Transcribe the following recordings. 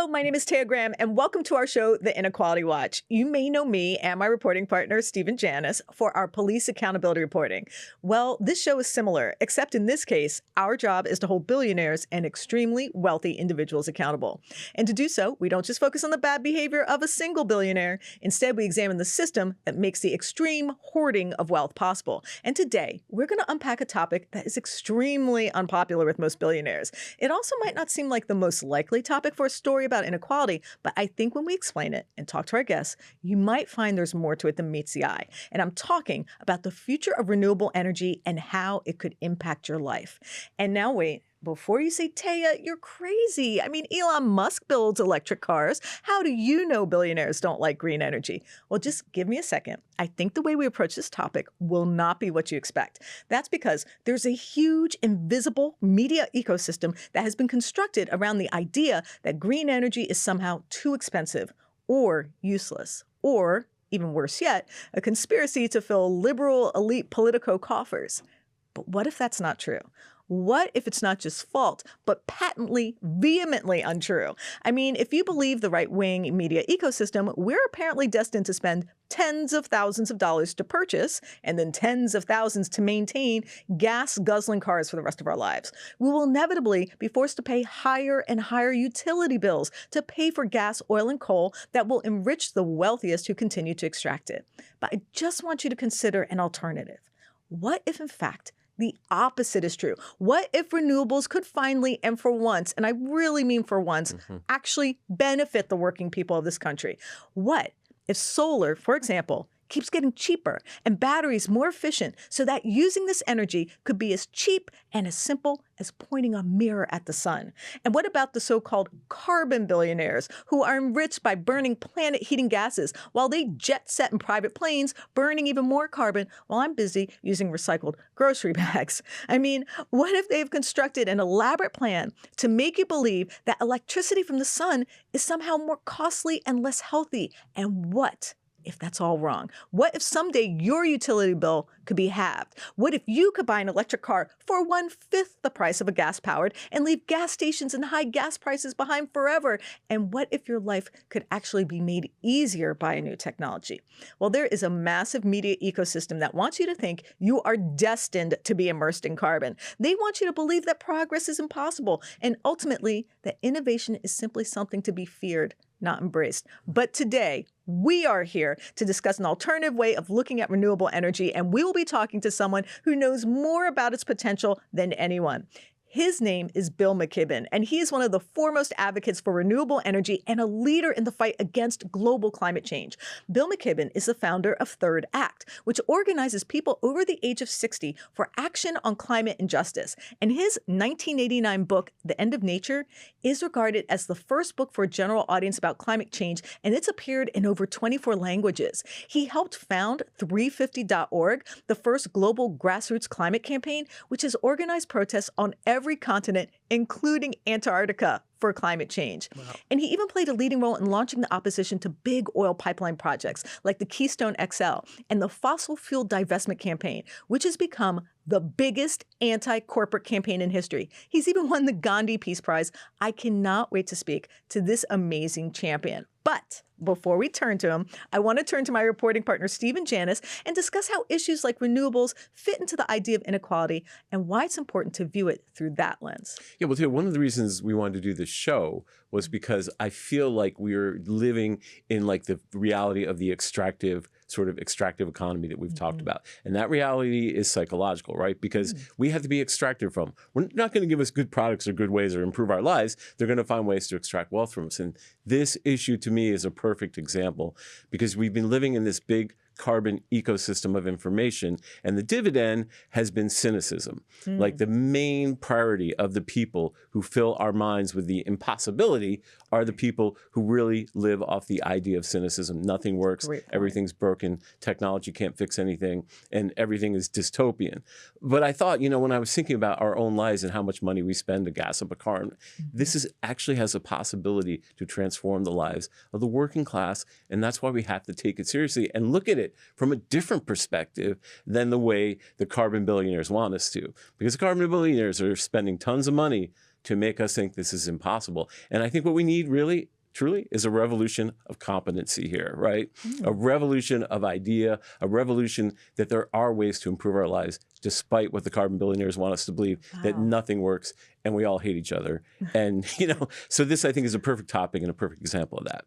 Hello, my name is Taya Graham, and welcome to our show, The Inequality Watch. You may know me and my reporting partner, Stephen Janis, for our police accountability reporting. Well, this show is similar, except in this case, our job is to hold billionaires and extremely wealthy individuals accountable. And to do so, we don't just focus on the bad behavior of a single billionaire. Instead, we examine the system that makes the extreme hoarding of wealth possible. And today, we're going to unpack a topic that is extremely unpopular with most billionaires. It also might not seem like the most likely topic for a story about inequality, but I think when we explain it and talk to our guests, you might find there's more to it than meets the eye. And I'm talking about the future of renewable energy and how it could impact your life. And now wait, before you say, Taya, you're crazy. I mean, Elon Musk builds electric cars. How do you know billionaires don't like green energy? Well, just give me a second. I think the way we approach this topic will not be what you expect. That's because there's a huge invisible media ecosystem that has been constructed around the idea that green energy is somehow too expensive or useless, or even worse yet, a conspiracy to fill liberal elite politico coffers. But what if that's not true? What if it's not just false, but patently, vehemently untrue? I mean, if you believe the right-wing media ecosystem, we're apparently destined to spend tens of thousands of dollars to purchase and then tens of thousands to maintain gas-guzzling cars for the rest of our lives. We will inevitably be forced to pay higher and higher utility bills to pay for gas, oil, and coal that will enrich the wealthiest who continue to extract it. But I just want you to consider an alternative. What if, in fact, the opposite is true? What if renewables could finally, and for once, and I really mean for once, actually benefit the working people of this country? What if solar, for example, keeps getting cheaper and batteries more efficient so that using this energy could be as cheap and as simple as pointing a mirror at the sun? And what about the so-called carbon billionaires who are enriched by burning planet-heating gases while they jet set in private planes, burning even more carbon while I'm busy using recycled grocery bags? I mean, what if they've constructed an elaborate plan to make you believe that electricity from the sun is somehow more costly and less healthy? And what if that's all wrong? What if someday your utility bill could be halved? What if you could buy an electric car for 1/5 the price of a gas-powered and leave gas stations and high gas prices behind forever? And what if your life could actually be made easier by a new technology? Well, there is a massive media ecosystem that wants you to think you are destined to be immersed in carbon. They want you to believe that progress is impossible and ultimately that innovation is simply something to be feared, not embraced. But today, we are here to discuss an alternative way of looking at renewable energy, and we will be talking to someone who knows more about its potential than anyone. His name is Bill McKibben, and he is one of the foremost advocates for renewable energy and a leader in the fight against global climate change. Bill McKibben is the founder of Third Act, which organizes people over the age of 60 for action on climate injustice. And his 1989 book, The End of Nature, is regarded as the first book for a general audience about climate change, and it's appeared in over 24 languages. He helped found 350.org, the first global grassroots climate campaign, which has organized protests on every continent, including Antarctica, for climate change. Wow. And he even played a leading role in launching the opposition to big oil pipeline projects like the Keystone XL and the fossil fuel divestment campaign, which has become the biggest anti-corporate campaign in history. He's even won the Gandhi Peace Prize. I cannot wait to speak to this amazing champion. But before we turn to him, I want to turn to my reporting partner, Stephen Janis, and discuss how issues like renewables fit into the idea of inequality and why it's important to view it through that lens. Yeah, well, one of the reasons we wanted to do this show was because I feel like we're living in like the reality of the extractive economy that we've talked about. And that reality is psychological, right? Because we have to be extracted from. We're not going to give us good products or good ways or improve our lives. They're going to find ways to extract wealth from us. And this issue to me is a perfect example because we've been living in this big carbon ecosystem of information, and the dividend has been cynicism. Like the main priority of the people who fill our minds with the impossibility are the people who really live off the idea of cynicism. Nothing works, everything's broken, technology can't fix anything, and everything is dystopian. But I thought, you know, when I was thinking about our own lives and how much money we spend to gas up a car, this is actually has a possibility to transform the lives of the working class, and that's why we have to take it seriously and look at it from a different perspective than the way the carbon billionaires want us to. Because the carbon billionaires are spending tons of money to make us think this is impossible. And I think what we need really, truly, is a revolution of competency here, right? A revolution of idea, a revolution that there are ways to improve our lives, despite what the carbon billionaires want us to believe, that nothing works and we all hate each other. And, so this, I think, is a perfect topic and a perfect example of that.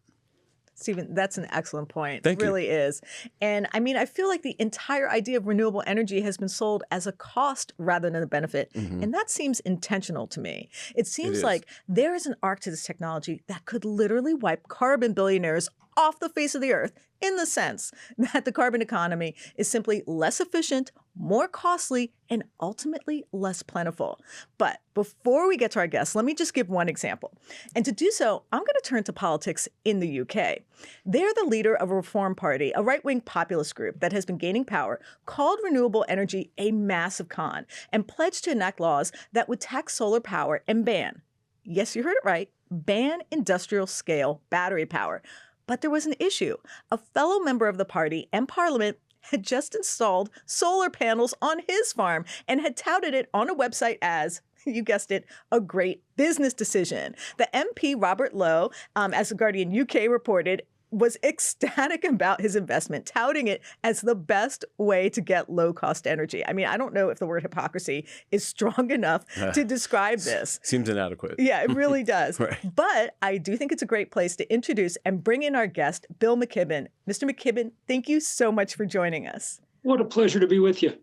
Stephen, that's an excellent point. Thank you. It really is. And I mean, I feel like the entire idea of renewable energy has been sold as a cost rather than a benefit. And that seems intentional to me. It seems like there is an arc to this technology that could literally wipe carbon billionaires off the face of the earth, in the sense that the carbon economy is simply less efficient, more costly, and ultimately less plentiful. But before we get to our guests, let me just give one example. And to do so, I'm going to turn to politics in the UK. They're the leader of a Reform Party, a right-wing populist group that has been gaining power, called renewable energy a massive con, and pledged to enact laws that would tax solar power and ban, yes, you heard it right, ban industrial-scale battery power. But there was an issue. A fellow member of the party and Parliament had just installed solar panels on his farm and had touted it on a website as, you guessed it, a great business decision. The MP, Robert Lowe, as The Guardian UK reported, was ecstatic about his investment, touting it as the best way to get low-cost energy. I mean, I don't know if the word hypocrisy is strong enough to describe this. Seems inadequate. Yeah, it really does. Right. But I do think it's a great place to introduce and bring in our guest, Bill McKibben. Mr. McKibben, thank you so much for joining us. What a pleasure to be with you.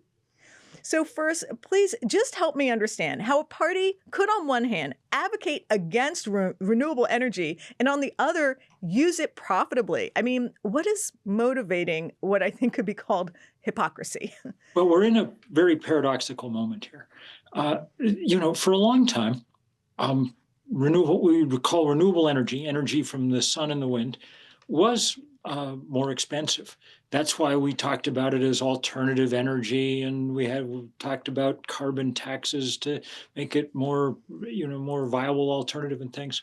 So first, please just help me understand how a party could, on one hand, advocate against renewable energy and on the other, use it profitably. I mean, what is motivating what I think could be called hypocrisy? Well, we're in a very paradoxical moment here. For a long time, what we would call renewable energy from the sun and the wind, was more expensive. That's why we talked about it as alternative energy, and we talked about carbon taxes to make it more viable alternative and things.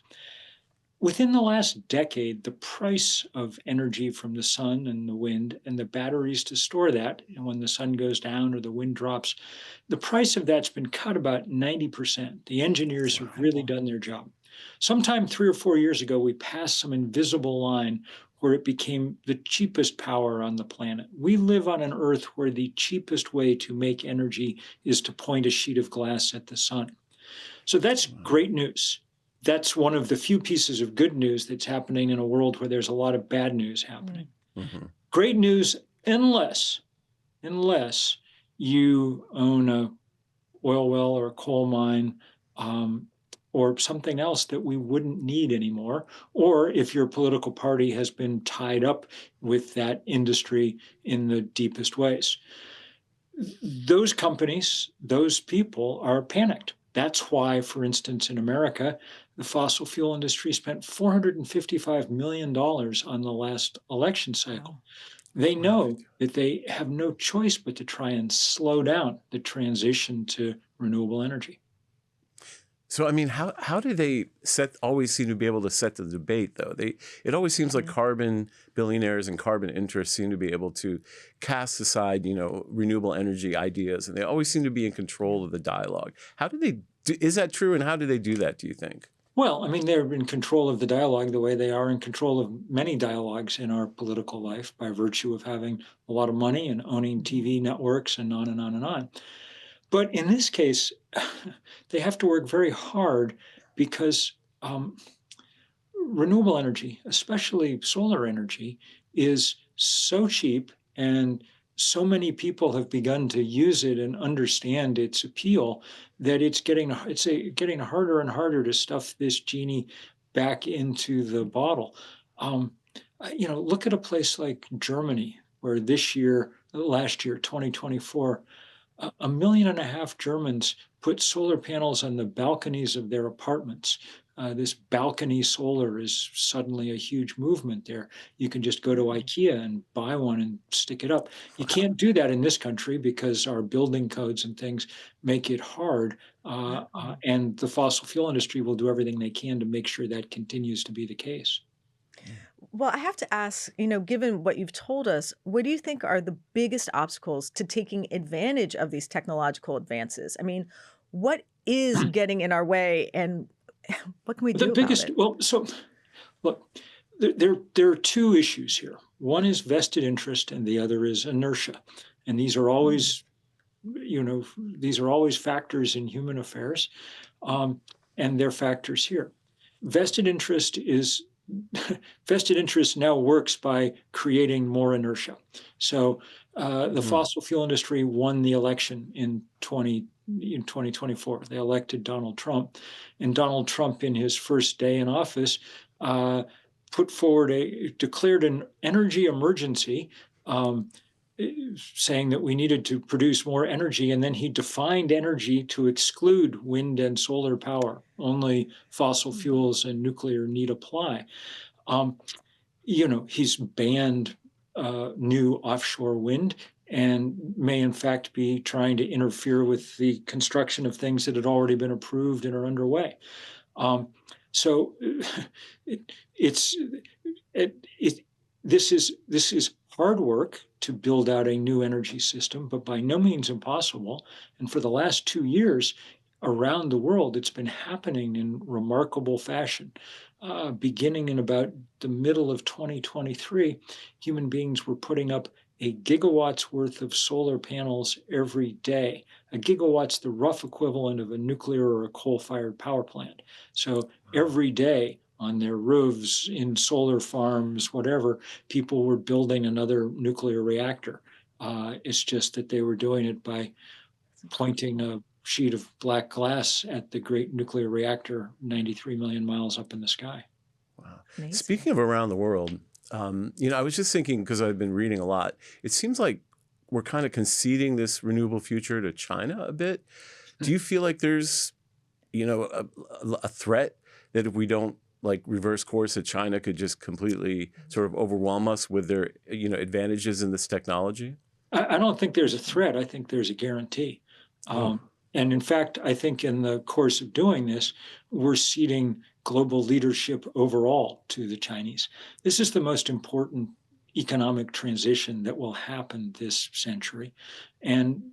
Within the last decade, the price of energy from the sun and the wind and the batteries to store that, and when the sun goes down or the wind drops, the price of that's been cut about 90%. The engineers have really done their job. Sometime 3 or 4 years ago, we passed some invisible line where it became the cheapest power on the planet. We live on an Earth where the cheapest way to make energy is to point a sheet of glass at the sun. So that's great news. That's one of the few pieces of good news that's happening in a world where there's a lot of bad news happening. Great news unless you own a oil well or a coal mine, or something else that we wouldn't need anymore, or if your political party has been tied up with that industry in the deepest ways. Those companies, those people are panicked. That's why, for instance, in America, the fossil fuel industry spent $455 million on the last election cycle. Wow. They know that they have no choice but to try and slow down the transition to renewable energy. So, I mean, how do they always seem to be able to set the debate, though? It always seems like carbon billionaires and carbon interests seem to be able to cast aside, renewable energy ideas, and they always seem to be in control of the dialogue. Is that true, and how do they do that, do you think? Well, I mean, they're in control of the dialogue the way they are in control of many dialogues in our political life by virtue of having a lot of money and owning TV networks and on and on and on. But in this case, they have to work very hard because renewable energy, especially solar energy, is so cheap, and so many people have begun to use it and understand its appeal that it's getting harder and harder to stuff this genie back into the bottle. Look at a place like Germany, where last year, 2024, 1.5 million Germans put solar panels on the balconies of their apartments. This balcony solar is suddenly a huge movement there. You can just go to IKEA and buy one and stick it up. You can't do that in this country because our building codes and things make it hard. And the fossil fuel industry will do everything they can to make sure that continues to be the case. Well, I have to ask, given what you've told us, what do you think are the biggest obstacles to taking advantage of these technological advances? I mean, what is getting in our way, and what can we do The about biggest, it? well, so look, there are two issues here. One is vested interest, and the other is inertia. And these are always, these are always factors in human affairs, and they're factors here. Vested interest is vested interest now works by creating more inertia. So the fossil fuel industry won the election in 2024. They elected Donald Trump, and Donald Trump, in his first day in office, declared an energy emergency, saying that we needed to produce more energy, and then he defined energy to exclude wind and solar power. Only fossil fuels and nuclear need apply. He's banned new offshore wind, and may in fact be trying to interfere with the construction of things that had already been approved and are underway. So this is hard work to build out a new energy system, but by no means impossible. And for the last 2 years, around the world, it's been happening in remarkable fashion. Beginning in about the middle of 2023, human beings were putting up a gigawatt's worth of solar panels every day. A gigawatt's the rough equivalent of a nuclear or a coal-fired power plant. So every day, on their roofs, in solar farms, whatever, people were building another nuclear reactor. It's just that they were doing it by pointing a sheet of black glass at the great nuclear reactor 93 million miles up in the sky. Wow. Amazing. Speaking of around the world, I was just thinking, because I've been reading a lot, it seems like we're kind of conceding this renewable future to China a bit. Do you feel like there's, a threat that if we don't reverse course, that China could just completely sort of overwhelm us with their, advantages in this technology? I don't think there's a threat. I think there's a guarantee. And in fact, I think in the course of doing this, we're ceding global leadership overall to the Chinese. This is the most important economic transition that will happen this century. And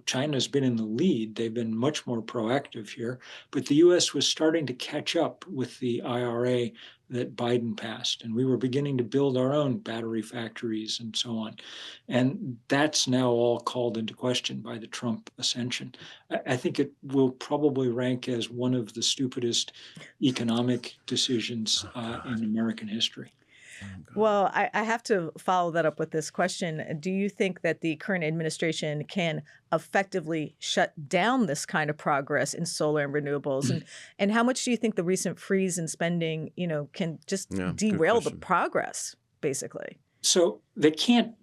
China's been in the lead. They've been much more proactive here. But the US was starting to catch up with the IRA that Biden passed. And we were beginning to build our own battery factories and so on. And that's now all called into question by the Trump ascension. I think it will probably rank as one of the stupidest economic decisions in American history. Well, I have to follow that up with this question. Do you think that the current administration can effectively shut down this kind of progress in solar and renewables? And how much do you think the recent freeze in spending, can just derail the progress, basically? So they can't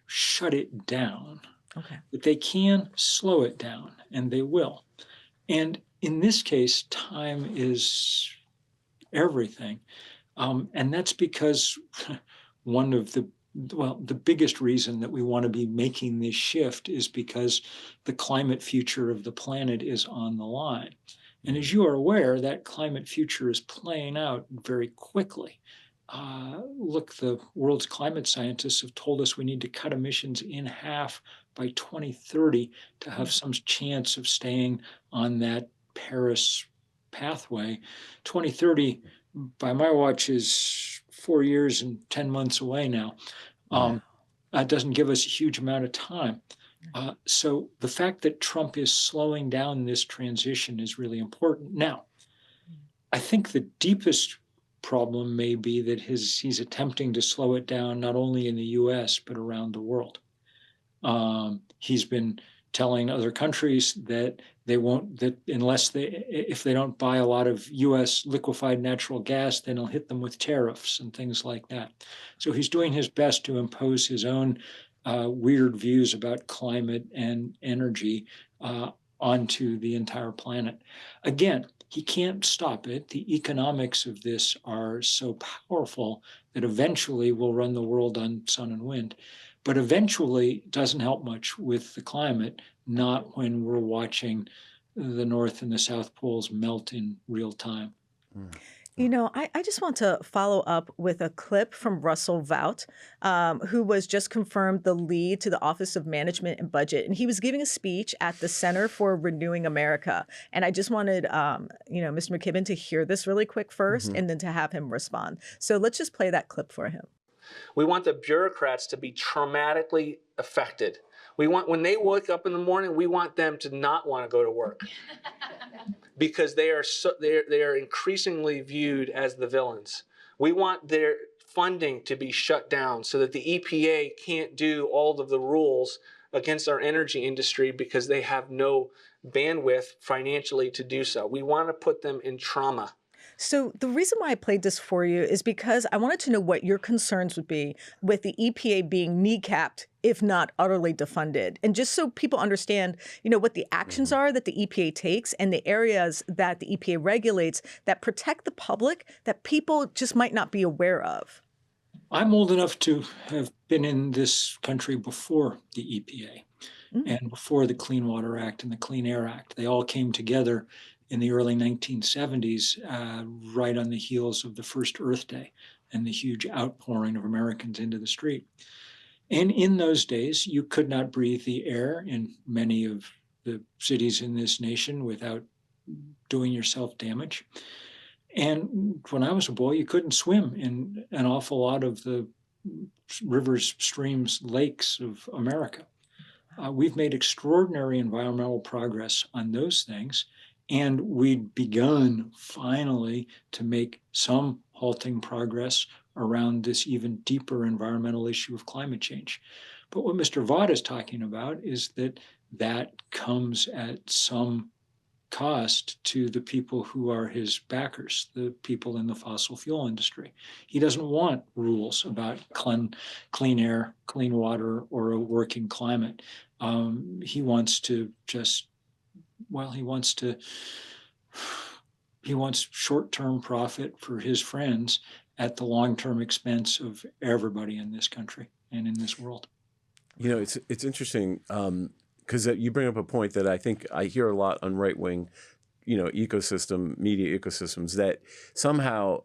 shut it down, but they can slow it down, and they will. And in this case, time is everything. And that's because the biggest reason that we want to be making this shift is because the climate future of the planet is on the line. And as you are aware, that climate future is playing out very quickly. Look, the world's climate scientists have told us we need to cut emissions in half by 2030 to have some chance of staying on that Paris pathway. 2030, by my watch, is 4 years and 10 months away now. That doesn't give us a huge amount of time. So the fact that Trump is slowing down this transition is really important. Now, I think the deepest problem may be that he's attempting to slow it down not only in the US, but around the world. He's been telling other countries that if they don't buy a lot of US liquefied natural gas, then he'll hit them with tariffs and things like that. So he's doing his best to impose his own weird views about climate and energy onto the entire planet. Again, he can't stop it. The economics of this are so powerful that eventually we'll run the world on sun and wind. But eventually doesn't help much with the climate, not when we're watching the North and the South Poles melt in real time. I just want to follow up with a clip from Russell Vought, who was just confirmed the lead to the Office of Management and Budget. And he was giving a speech at the Center for Renewing America. And I just wanted, Mr. McKibben to hear this really quick first and then to have him respond. So let's just play that clip for him. We want the bureaucrats to be traumatically affected. We want, when they wake up in the morning, we want them to not want to go to work because they are increasingly viewed as the villains. We want their funding to be shut down so that the EPA can't do all of the rules against our energy industry because they have no bandwidth financially to do so. We want to put them in trauma. So the reason why I played this for you is because I wanted to know what your concerns would be with the EPA being kneecapped, if not utterly defunded. And just so people understand, what the actions are that the EPA takes and the areas that the EPA regulates that protect the public that people just might not be aware of. I'm old enough to have been in this country before the EPA and before the Clean Water Act and the Clean Air Act. They all came together in the early 1970s, right on the heels of the first Earth Day and the huge outpouring of Americans into the street. And in those days, you could not breathe the air in many of the cities in this nation without doing yourself damage. And when I was a boy, you couldn't swim in an awful lot of the rivers, streams, lakes of America. We've made extraordinary environmental progress on those things. And we'd begun finally to make some halting progress around this even deeper environmental issue of climate change. But what Mr. Vaught is talking about is that comes at some cost to the people who are his backers, the people in the fossil fuel industry. He doesn't want rules about clean air, clean water, or a working climate. He wants short-term profit for his friends at the long-term expense of everybody in this country and in this world. It's interesting because you bring up a point that I think I hear a lot on right-wing, media ecosystems that somehow,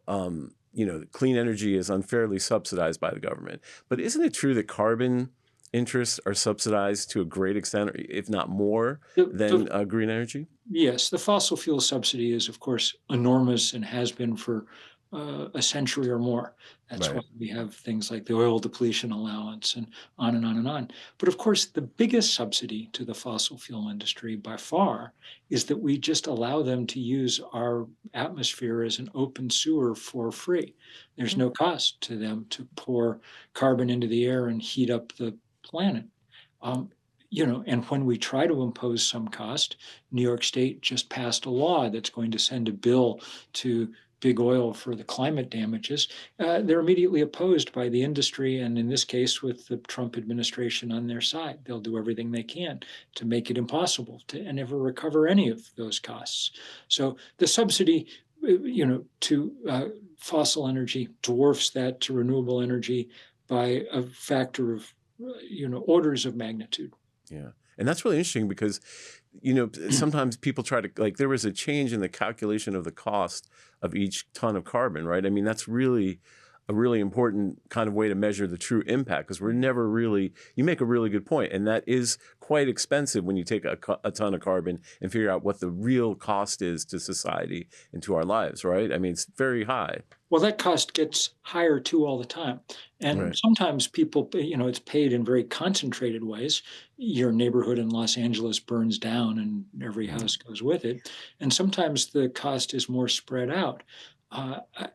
clean energy is unfairly subsidized by the government. But isn't it true that carbon interests are subsidized to a great extent, if not more, than green energy? Yes, the fossil fuel subsidy is, of course, enormous and has been for a century or more. That's why we have things like the oil depletion allowance and on and on and on. But of course, the biggest subsidy to the fossil fuel industry by far is that we just allow them to use our atmosphere as an open sewer for free. There's no cost to them to pour carbon into the air and heat up the planet. And when we try to impose some cost, New York State just passed a law that's going to send a bill to big oil for the climate damages. They're immediately opposed by the industry, and in this case, with the Trump administration on their side. They'll do everything they can to make it impossible to ever recover any of those costs. So the subsidy, to fossil energy dwarfs that to renewable energy by a factor of, orders of magnitude. Yeah. And that's really interesting because, sometimes people try to, there was a change in the calculation of the cost of each ton of carbon, right? I mean, that's really a really important kind of way to measure the true impact because we're never really, you make a really good point, and that is quite expensive when you take a ton of carbon and figure out what the real cost is to society and to our lives, right? I mean, it's very high. Well, that cost gets higher too all the time. And sometimes people, it's paid in very concentrated ways. Your neighborhood in Los Angeles burns down and every house goes with it. And sometimes the cost is more spread out.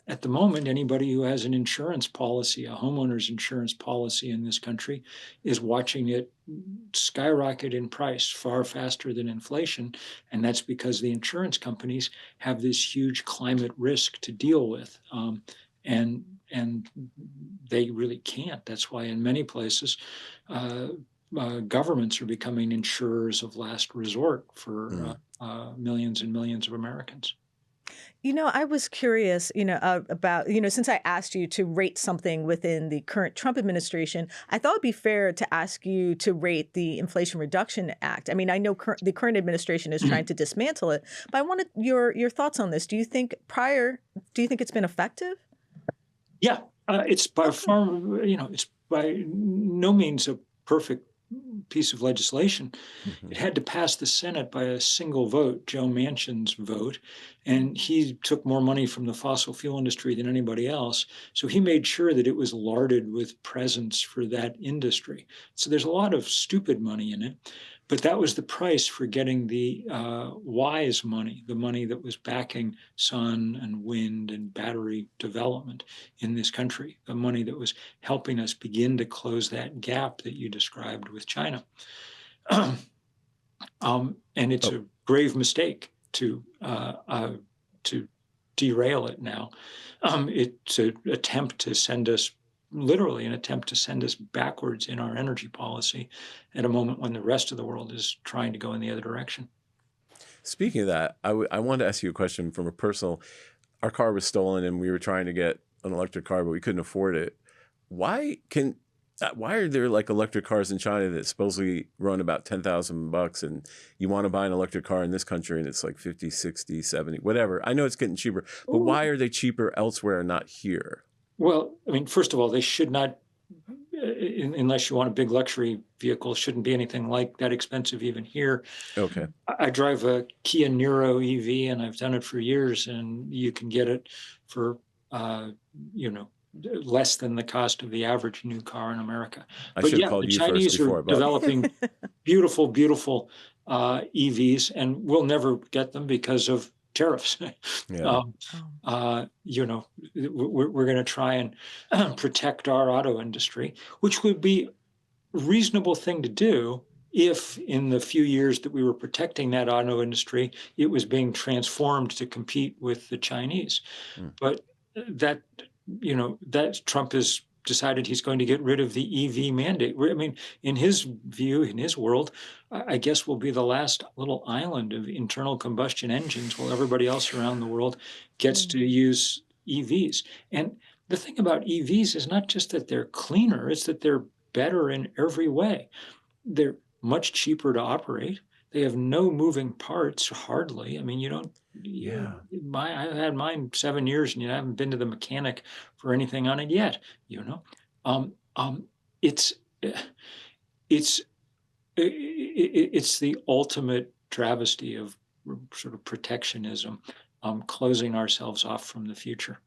At the moment, anybody who has an insurance policy, a homeowner's insurance policy in this country, is watching it skyrocket in price far faster than inflation. And that's because the insurance companies have this huge climate risk to deal with. And they really can't. That's why in many places, governments are becoming insurers of last resort for millions and millions of Americans. I was curious, about, since I asked you to rate something within the current Trump administration, I thought it'd be fair to ask you to rate the Inflation Reduction Act. I mean, I know the current administration is trying to dismantle it, but I wanted your thoughts on this. Do you think it's been effective? Yeah, it's by far, it's by no means a perfect piece of legislation. It had to pass the Senate by a single vote, Joe Manchin's vote, and he took more money from the fossil fuel industry than anybody else. So he made sure that it was larded with presents for that industry. So there's a lot of stupid money in it, but that was the price for getting the wise money, the money that was backing sun and wind and battery development in this country, the money that was helping us begin to close that gap that you described with China. And it's a grave mistake to derail it now. It's an attempt to send us, literally an attempt to send us backwards in our energy policy at a moment when the rest of the world is trying to go in the other direction. Speaking of that, I wanted to ask you a question from a personal. Our car was stolen and we were trying to get an electric car, but we couldn't afford it. Why are there like electric cars in China that supposedly run about $10,000 and you want to buy an electric car in this country and it's like 50, 60, 70, whatever. I know it's getting cheaper, but why are they cheaper elsewhere and not here? Well, I mean, first of all, they should not, unless you want a big luxury vehicle, shouldn't be anything like that expensive even here. Okay. I drive a Kia Niro EV and I've done it for years, and you can get it for, less than the cost of the average new car in America. I should have called you first before. The Chinese are developing beautiful, beautiful EVs, and we'll never get them because of tariffs. Yeah. We're going to try and protect our auto industry, which would be a reasonable thing to do if in the few years that we were protecting that auto industry, it was being transformed to compete with the Chinese. But that Trump has decided he's going to get rid of the EV mandate. I mean, in his view, in his world, I guess we'll be the last little island of internal combustion engines while everybody else around the world gets to use EVs. And the thing about EVs is not just that they're cleaner, it's that they're better in every way. They're much cheaper to operate. They have no moving parts, hardly. I mean, you don't. Yeah. I've had mine 7 years, and you haven't been to the mechanic for anything on it yet. It's the ultimate travesty of sort of protectionism, closing ourselves off from the future.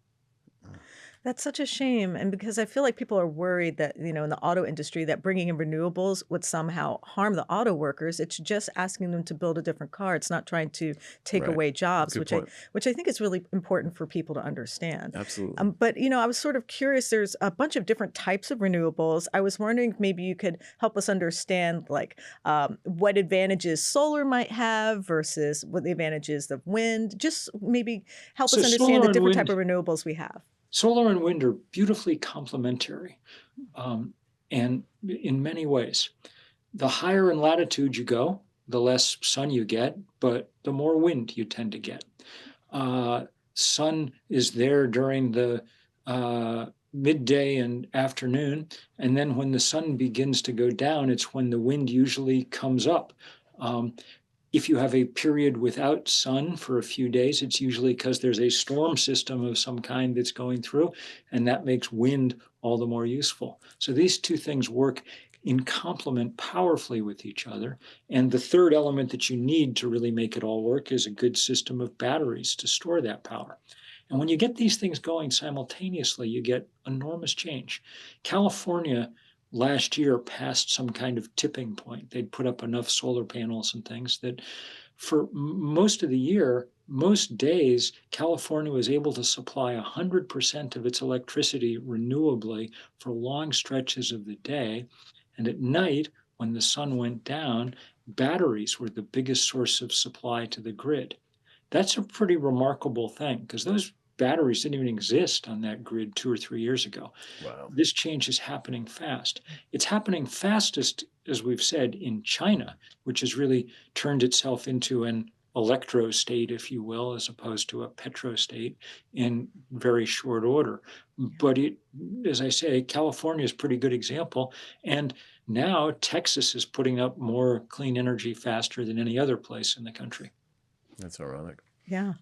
That's such a shame. And because I feel like people are worried that, in the auto industry, that bringing in renewables would somehow harm the auto workers. It's just asking them to build a different car. It's not trying to take away jobs, Good point. which I think is really important for people to understand. Absolutely. But, I was sort of curious. There's a bunch of different types of renewables. I was wondering if maybe you could help us understand, like, what advantages solar might have versus what the advantages of wind. Just maybe help us understand the different type of renewables we have. Solar and wind are beautifully complementary, and in many ways. The higher in latitude you go, the less sun you get, but the more wind you tend to get. Sun is there during the midday and afternoon, and then when the sun begins to go down, it's when the wind usually comes up. If you have a period without sun for a few days, it's usually because there's a storm system of some kind that's going through, and that makes wind all the more useful. So these two things work in complement powerfully with each other. And the third element that you need to really make it all work is a good system of batteries to store that power. And when you get these things going simultaneously, you get enormous change. California last year passed some kind of tipping point. They'd put up enough solar panels and things that for most of the year, most days, California was able to supply 100% of its electricity renewably for long stretches of the day. And at night, when the sun went down, batteries were the biggest source of supply to the grid. That's a pretty remarkable thing, because those batteries didn't even exist on that grid 2 or 3 years ago. Wow. This change is happening fast. It's happening fastest, as we've said, in China, which has really turned itself into an electro state, if you will, as opposed to a petro state in very short order. But as I say, California is a pretty good example. And now Texas is putting up more clean energy faster than any other place in the country. That's ironic. Yeah.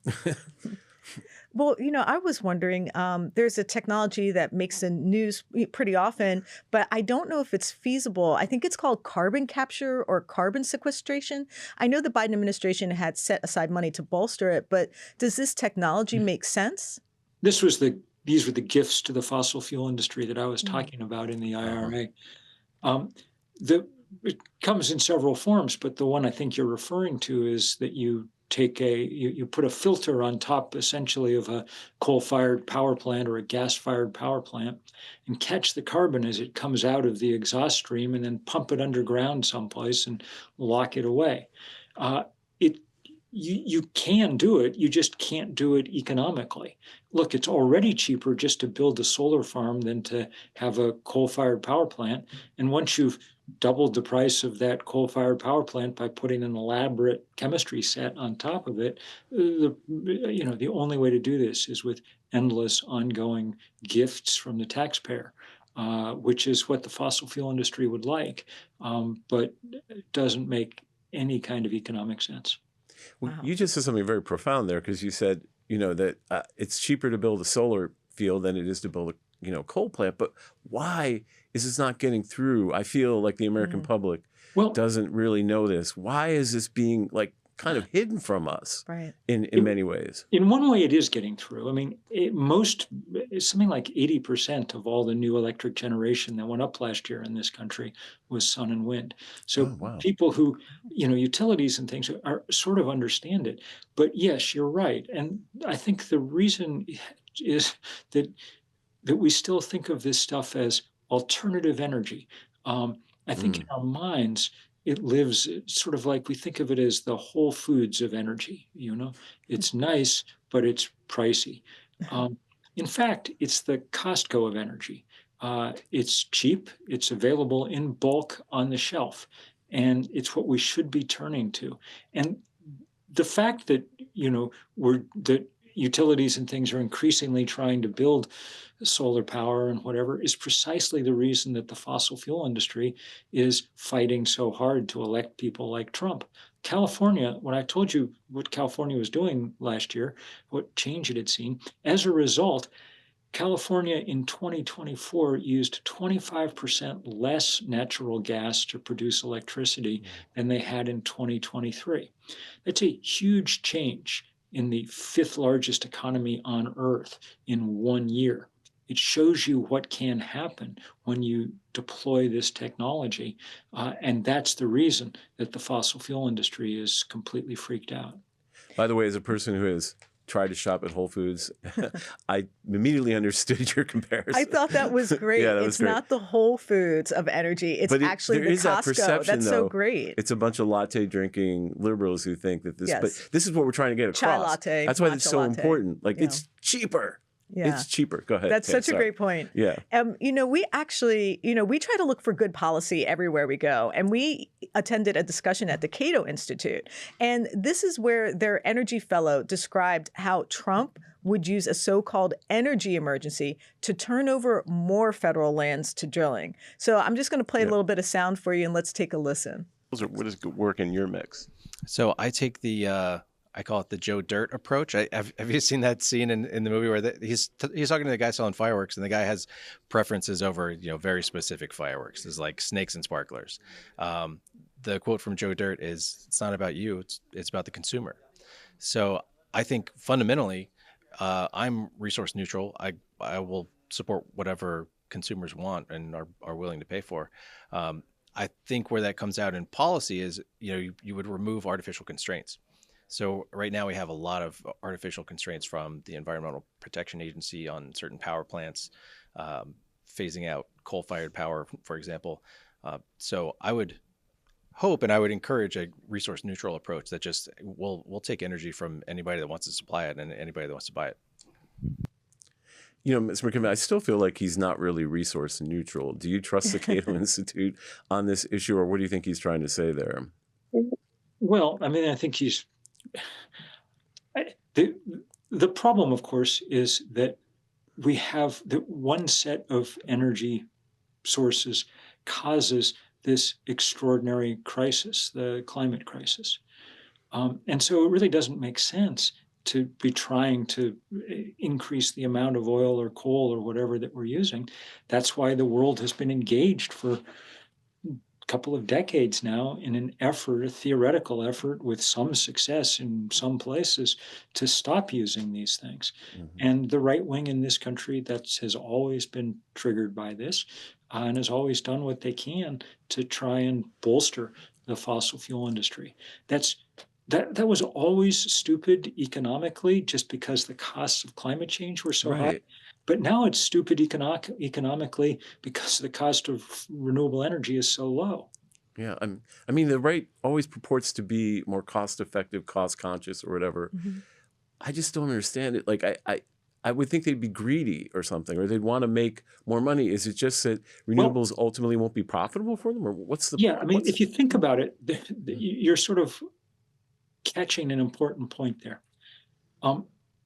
Well, I was wondering, there's a technology that makes the news pretty often, but I don't know if it's feasible. I think it's called carbon capture or carbon sequestration. I know the Biden administration had set aside money to bolster it, but does this technology make sense? These were the gifts to the fossil fuel industry that I was talking about in the IRA. It comes in several forms, but the one I think you're referring to is that you put a filter on top essentially of a coal-fired power plant or a gas-fired power plant and catch the carbon as it comes out of the exhaust stream and then pump it underground someplace and lock it away. You can do it, you just can't do it economically. Look, it's already cheaper just to build a solar farm than to have a coal-fired power plant. And once you've doubled the price of that coal-fired power plant by putting an elaborate chemistry set on top of it, the only way to do this is with endless ongoing gifts from the taxpayer, which is what the fossil fuel industry would like, but it doesn't make any kind of economic sense. Well, you just said something very profound there, because you said, that it's cheaper to build a solar field than it is to build a coal plant. But why is this not getting through? I feel like the American public doesn't really know this. Why is this being kind of hidden from us in many ways? In one way, it is getting through. I mean, something like 80% of all the new electric generation that went up last year in this country was sun and wind. So people who, utilities and things are sort of understand it. But yes, you're right. And I think the reason is that we still think of this stuff as alternative energy. I think in our minds, it lives sort of like we think of it as the Whole Foods of energy. It's nice, but it's pricey. In fact, it's the Costco of energy. It's cheap, it's available in bulk on the shelf, and it's what we should be turning to. And the fact that, that utilities and things are increasingly trying to build solar power and whatever is precisely the reason that the fossil fuel industry is fighting so hard to elect people like Trump. California, when I told you what California was doing last year, what change it had seen, as a result, California in 2024 used 25% less natural gas to produce electricity than they had in 2023. That's a huge change in the fifth largest economy on Earth in 1 year. It shows you what can happen when you deploy this technology. And that's the reason that the fossil fuel industry is completely freaked out. By the way, as a person who has tried to shop at Whole Foods, I immediately understood your comparison. I thought that was great. Yeah, it's not the Whole Foods of energy. It's actually the Costco. That's so great. It's a bunch of latte drinking liberals who think that this, but this is what we're trying to get across. Chai latte. That's why it's so important. It's cheaper. Yeah. It's cheaper. Go ahead. That's such a great point. Yeah. We actually, we try to look for good policy everywhere we go. And we attended a discussion at the Cato Institute. And this is where their energy fellow described how Trump would use a so-called energy emergency to turn over more federal lands to drilling. So I'm just going to play a little bit of sound for you and let's take a listen. What does work in your mix? So I take the... I call it the Joe Dirt approach. Have you seen that scene in the movie where he's talking to the guy selling fireworks, and the guy has preferences over very specific fireworks, is like snakes and sparklers. The quote from Joe Dirt is, "It's not about you; it's about the consumer." So I think fundamentally, I'm resource neutral. I will support whatever consumers want and are willing to pay for. I think where that comes out in policy is you would remove artificial constraints. So right now we have a lot of artificial constraints from the Environmental Protection Agency on certain power plants, phasing out coal-fired power, for example. So I would hope and I would encourage a resource-neutral approach that just we'll take energy from anybody that wants to supply it and anybody that wants to buy it. Mr. McKibben, I still feel like he's not really resource neutral. Do you trust the Cato Institute on this issue, or what do you think he's trying to say there? Well, I mean, I think he's the problem, of course, is that we have that one set of energy sources causes this extraordinary crisis, the climate crisis. And so it really doesn't make sense to be trying to increase the amount of oil or coal or whatever that we're using. That's why the world has been engaged for couple of decades now in an effort, a theoretical effort with some success in some places to stop using these things. And the right wing in this country has always been triggered by this and has always done what they can to try and bolster the fossil fuel industry. That was always stupid economically just because the costs of climate change were so high. But now it's stupid economically because the cost of renewable energy is so low. Yeah, I mean, the right always purports to be more cost-effective, cost-conscious, or whatever. I just don't understand it. Like, I would think they'd be greedy or something, or they'd want to make more money. Is it just that renewables ultimately won't be profitable for them, or what's the? Yeah, I mean, if you think about it, you're sort of catching an important point there.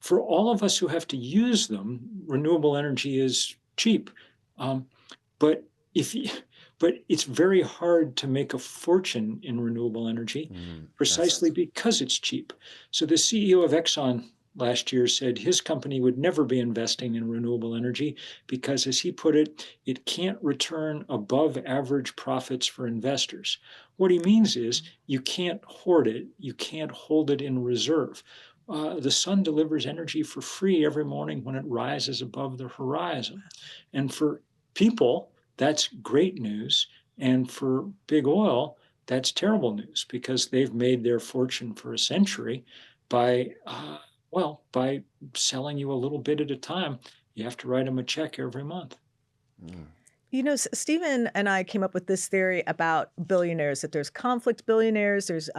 For all of us who have to use them, renewable energy is cheap. But it's very hard to make a fortune in renewable energy precisely because it's cheap. So the CEO of Exxon last year said his company would never be investing in renewable energy because, as he put it, it can't return above average profits for investors. What he means is you can't hoard it, you can't hold it in reserve. The sun delivers energy for free every morning when it rises above the horizon. And for people, that's great news. And for big oil, that's terrible news because they've made their fortune for a century by selling you a little bit at a time. You have to write them a check every month. You know, Stephen and I came up with this theory about billionaires, that there's conflict billionaires. There's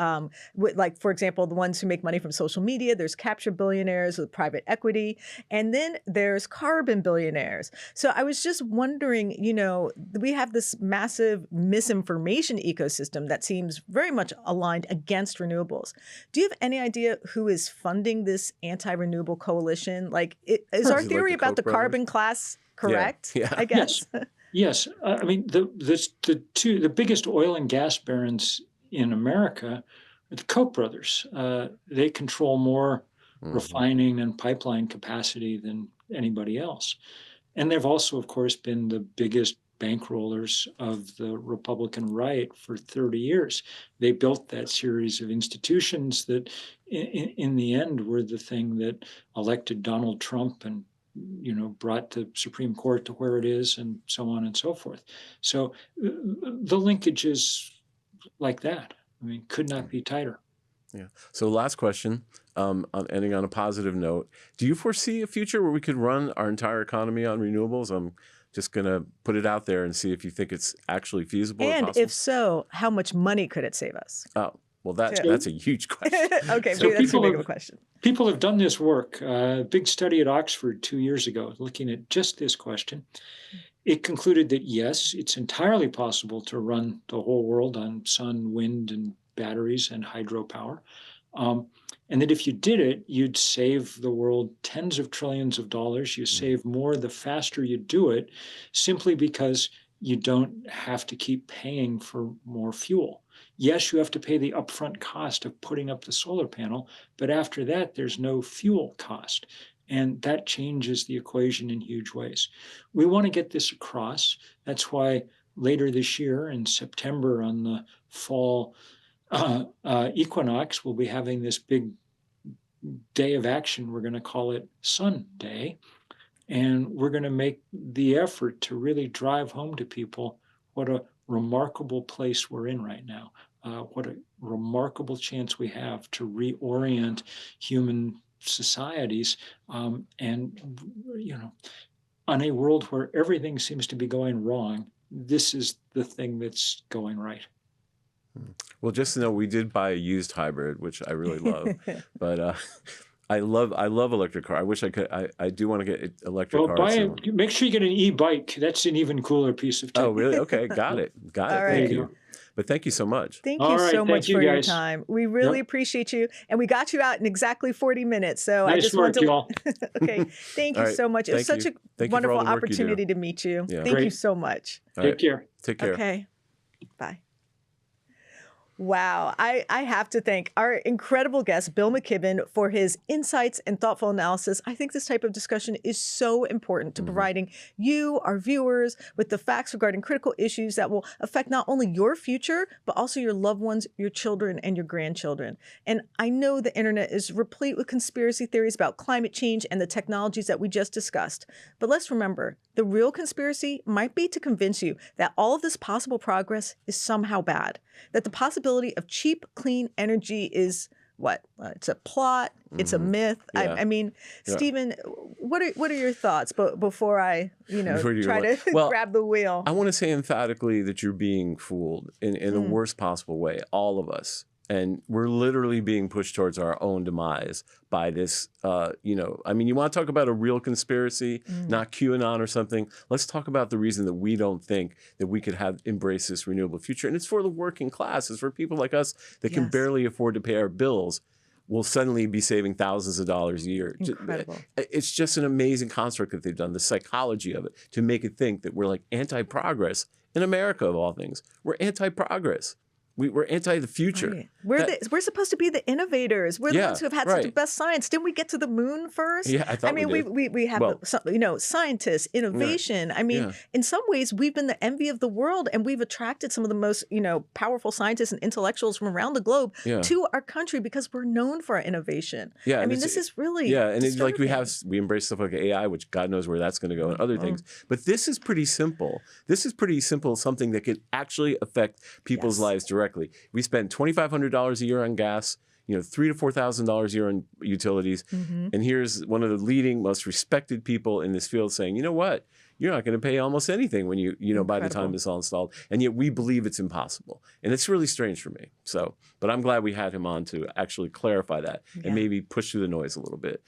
like, for example, the ones who make money from social media. There's capture billionaires with private equity. And then there's carbon billionaires. So I was just wondering, you know, we have this massive misinformation ecosystem that seems very much aligned against renewables. Do you have any idea who is funding this anti-renewable coalition? Like, is our theory about the carbon class correct? Yeah. I guess. Yes, I mean the biggest oil and gas barons in America are the Koch brothers. They control more refining and pipeline capacity than anybody else, and they've also, of course, been the biggest bankrollers of the Republican right for 30 years. They built that series of institutions that, in the end, were the thing that elected Donald Trump and brought the Supreme Court to where it is, and so on and so forth. So the linkage is like that. I mean, could not be tighter. Yeah. So last question, ending on a positive note. Do you foresee a future where we could run our entire economy on renewables? I'm just going to put it out there and see if you think it's actually feasible. And if so, how much money could it save us? Oh, well, that's a huge question. Okay, so that's too big of a question. People have done this work. A big study at Oxford 2 years ago looking at just this question. It concluded that, yes, it's entirely possible to run the whole world on sun, wind, and batteries and hydropower. And that if you did it, you'd save the world tens of trillions of dollars. You save more the faster you do it, simply because you don't have to keep paying for more fuel. Yes, you have to pay the upfront cost of putting up the solar panel, but after that, there's no fuel cost. And that changes the equation in huge ways. We want to get this across. That's why later this year in September on the fall equinox, we'll be having this big day of action. We're going to call it Sun Day. And we're going to make the effort to really drive home to people what a remarkable place we're in right now. What a remarkable chance we have to reorient human societies, and on a world where everything seems to be going wrong, this is the thing that's going right. Well, just to know, we did buy a used hybrid, which I really love, but I love electric car. I wish I could. I do want to get electric cars. Make sure you get an e-bike. That's an even cooler piece of tech. Oh, really? Okay, got it. All right. Thank you. But thank you so much. Thank All you right, so thank much you, for your guys. time. We really Yep. appreciate you. And we got you out in exactly 40 minutes. So I Nice just work, wanted to. y'all. Okay. Thank you All right. so much. It was Thank such you. a Thank you for all wonderful the work you do. opportunity to meet you. Yeah. Thank you Great. so much. All Take right. care. Take care. Okay. Bye. Wow. I have to thank our incredible guest, Bill McKibben, for his insights and thoughtful analysis. I think this type of discussion is so important to providing you, our viewers, with the facts regarding critical issues that will affect not only your future, but also your loved ones, your children, and your grandchildren. And I know the internet is replete with conspiracy theories about climate change and the technologies that we just discussed. But let's remember, the real conspiracy might be to convince you that all of this possible progress is somehow bad, that the possibility of cheap, clean energy is what? It's a plot. It's a myth. Yeah. I mean, Yeah. Stephen, what are your thoughts? But before I, Before you try go to Well, grab the wheel. I want to say emphatically that you're being fooled in the worst possible way, all of us. And we're literally being pushed towards our own demise by this, I mean, you want to talk about a real conspiracy, not QAnon or something. Let's talk about the reason that we don't think that we could embrace this renewable future. And it's for the working class. It's for people like us that can Yes. barely afford to pay our bills. Will suddenly be saving thousands of dollars a year. Incredible. It's just an amazing construct that they've done, the psychology of it, to make it think that we're like anti-progress in America, of all things. We're anti-progress. We're anti the future. Right. We're supposed to be the innovators. We're the Yeah, ones who have had such the right. best science. Didn't we get to the moon first? Yeah, I thought I mean, we did. we have Well- scientists, innovation. I mean, Yeah. in some ways, we've been the envy of the world, and we've attracted some of the most powerful scientists and intellectuals from around the globe Yeah. to our country because we're known for our innovation. Yeah, I and mean, it's- this is really and it's like disturbing. we embrace stuff like AI, which God knows where that's going to go, and other things. But this is pretty simple. This is pretty simple. Something that could actually affect people's Yes. lives directly. We spend $2,500 a year on gas. $3,000 to $4,000 a year on utilities. And here's one of the leading, most respected people in this field saying, you know what? You're not going to pay almost anything when by the time Incredible. it's all installed. And yet we believe it's impossible. And it's really strange for me. So, but I'm glad we had him on to actually clarify that Yeah. and maybe push through the noise a little bit.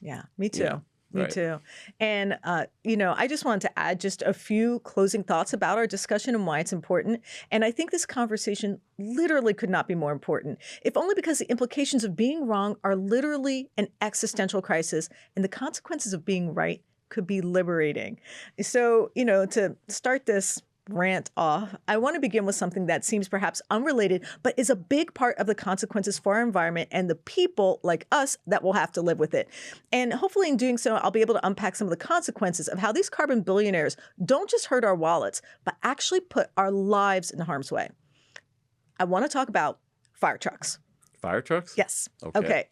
Yeah, me too. Yeah, Me right. too. And, I just wanted to add just a few closing thoughts about our discussion and why it's important. And I think this conversation literally could not be more important, if only because the implications of being wrong are literally an existential crisis, and the consequences of being right could be liberating. So, to start this rant off, I want to begin with something that seems perhaps unrelated, but is a big part of the consequences for our environment and the people like us that will have to live with it. And hopefully in doing so, I'll be able to unpack some of the consequences of how these carbon billionaires don't just hurt our wallets, but actually put our lives in harm's way. I want to talk about fire trucks. Fire trucks? Yes. Okay.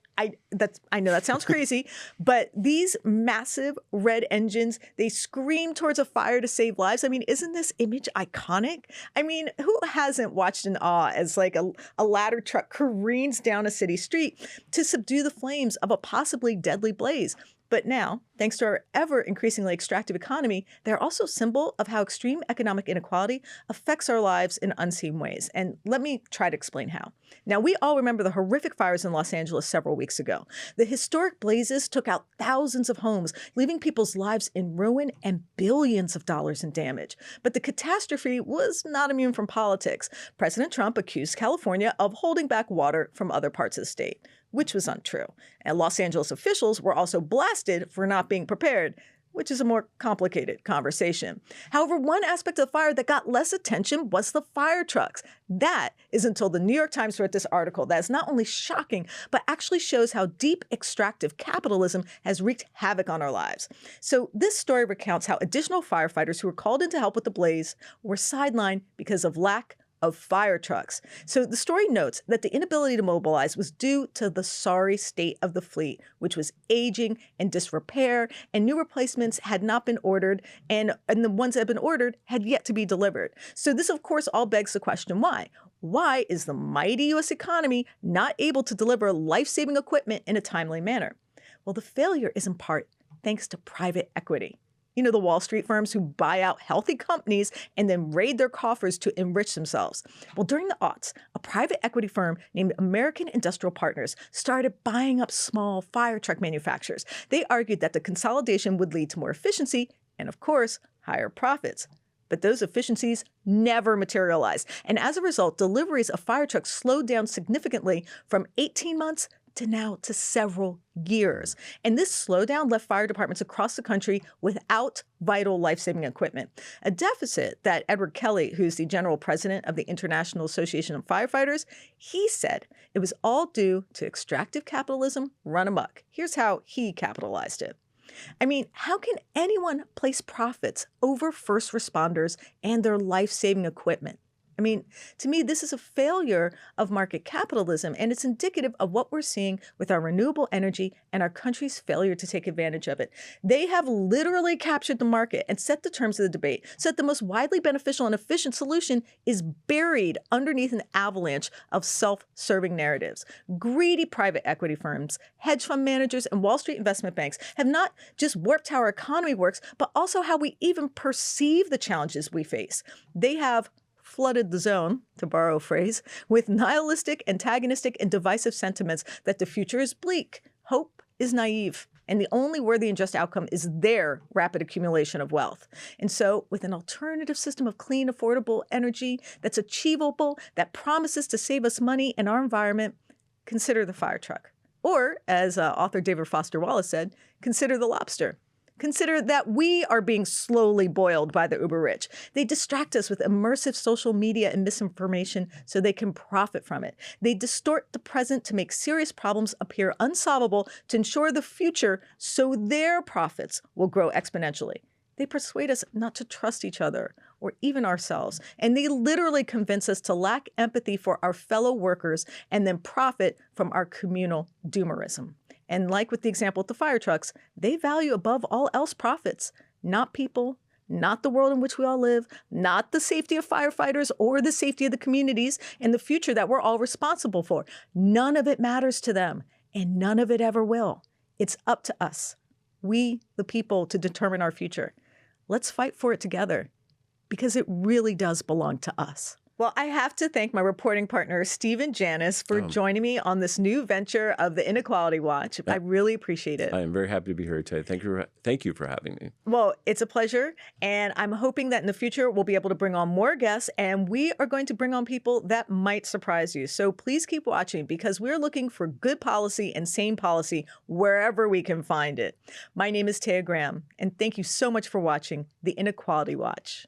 I know that sounds crazy, but these massive red engines, they scream towards a fire to save lives. I mean, isn't this image iconic? I mean, who hasn't watched in awe as like a ladder truck careens down a city street to subdue the flames of a possibly deadly blaze? But now, thanks to our ever increasingly extractive economy, they're also a symbol of how extreme economic inequality affects our lives in unseen ways. And let me try to explain how. Now, we all remember the horrific fires in Los Angeles several weeks ago. The historic blazes took out thousands of homes, leaving people's lives in ruin and billions of dollars in damage. But the catastrophe was not immune from politics. President Trump accused California of holding back water from other parts of the state, which was untrue. And Los Angeles officials were also blasted for not being prepared, which is a more complicated conversation. However, one aspect of the fire that got less attention was the fire trucks. That is until the New York Times wrote this article that is not only shocking, but actually shows how deep extractive capitalism has wreaked havoc on our lives. So this story recounts how additional firefighters who were called in to help with the blaze were sidelined because of lack of fire trucks. So the story notes that the inability to mobilize was due to the sorry state of the fleet, which was aging and disrepair, and new replacements had not been ordered, and the ones that had been ordered had yet to be delivered. So this, of course, all begs the question, why? Why is the mighty U.S. economy not able to deliver life-saving equipment in a timely manner? Well, the failure is in part thanks to private equity. The Wall Street firms who buy out healthy companies and then raid their coffers to enrich themselves. Well, during the aughts, a private equity firm named American Industrial Partners started buying up small fire truck manufacturers. They argued that the consolidation would lead to more efficiency and, of course, higher profits. But those efficiencies never materialized. And as a result, deliveries of fire trucks slowed down significantly from 18 months to now to several years. And this slowdown left fire departments across the country without vital life-saving equipment, a deficit that Edward Kelly, who's the general president of the International Association of Firefighters, he said it was all due to extractive capitalism run amok. Here's how he capitalized it. I mean, how can anyone place profits over first responders and their life-saving equipment? I mean, to me, this is a failure of market capitalism, and it's indicative of what we're seeing with our renewable energy and our country's failure to take advantage of it. They have literally captured the market and set the terms of the debate so that the most widely beneficial and efficient solution is buried underneath an avalanche of self-serving narratives. Greedy private equity firms, hedge fund managers, and Wall Street investment banks have not just warped how our economy works, but also how we even perceive the challenges we face. They have flooded the zone, to borrow a phrase, with nihilistic, antagonistic, and divisive sentiments that the future is bleak, hope is naive, and the only worthy and just outcome is their rapid accumulation of wealth. And so, with an alternative system of clean, affordable energy that's achievable, that promises to save us money and our environment, consider the fire truck. Or, as author David Foster Wallace said, consider the lobster. Consider that we are being slowly boiled by the uber rich. They distract us with immersive social media and misinformation so they can profit from it. They distort the present to make serious problems appear unsolvable to ensure the future so their profits will grow exponentially. They persuade us not to trust each other or even ourselves. And they literally convince us to lack empathy for our fellow workers and then profit from our communal doomerism. And like with the example with the fire trucks, they value above all else profits, not people, not the world in which we all live, not the safety of firefighters or the safety of the communities and the future that we're all responsible for. None of it matters to them, and none of it ever will. It's up to us, we the people, to determine our future. Let's fight for it together, because it really does belong to us. Well, I have to thank my reporting partner, Stephen Janis, for joining me on this new venture of the Inequality Watch. I really appreciate it. I am very happy to be here today. Thank you for having me. Well, it's a pleasure. And I'm hoping that in the future, we'll be able to bring on more guests. And we are going to bring on people that might surprise you. So please keep watching, because we're looking for good policy and sane policy wherever we can find it. My name is Taya Graham, and thank you so much for watching the Inequality Watch.